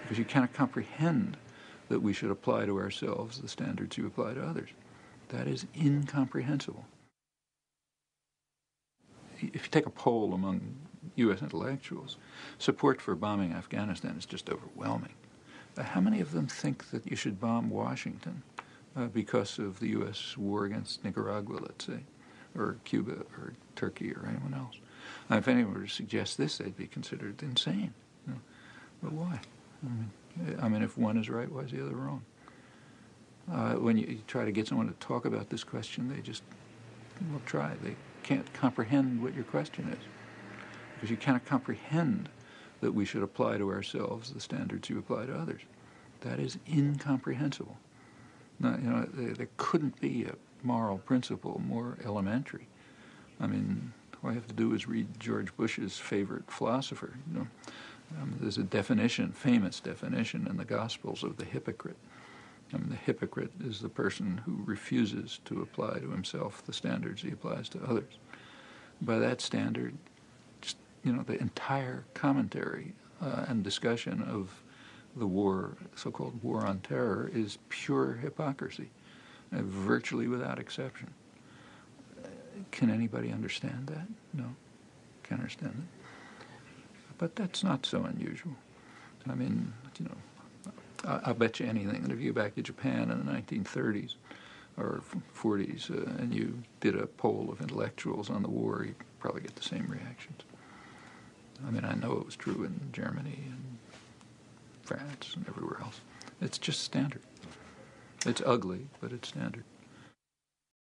because you cannot comprehend that we should apply to ourselves the standards you apply to others. That is incomprehensible. If you take a poll among U.S. intellectuals, support for bombing Afghanistan is just overwhelming. How many of them think that you should bomb Washington because of the U.S. war against Nicaragua, let's say, or Cuba or Turkey or anyone else? If anyone were to suggest this, they'd be considered insane. But why? I mean, if one is right, why is the other wrong? When you try to get someone to talk about this question, they just will try. They can't comprehend what your question is, because you cannot comprehend that we should apply to ourselves the standards you apply to others. That is incomprehensible. Now, there couldn't be a moral principle more elementary. I mean, all I have to do is read George Bush's favorite philosopher. There's a definition, famous definition in the Gospels of the hypocrite. The hypocrite is the person who refuses to apply to himself the standards he applies to others. By that standard, just, the entire commentary and discussion of the war, so-called war on terror, is pure hypocrisy, virtually without exception. Can anybody understand that? No, can't understand it. But that's not so unusual. I mean, I'll bet you anything that if you go back to Japan in the 1930s or 40s and you did a poll of intellectuals on the war, you'd probably get the same reactions. I mean, I know it was true in Germany and France and everywhere else. It's just standard. It's ugly, but it's standard.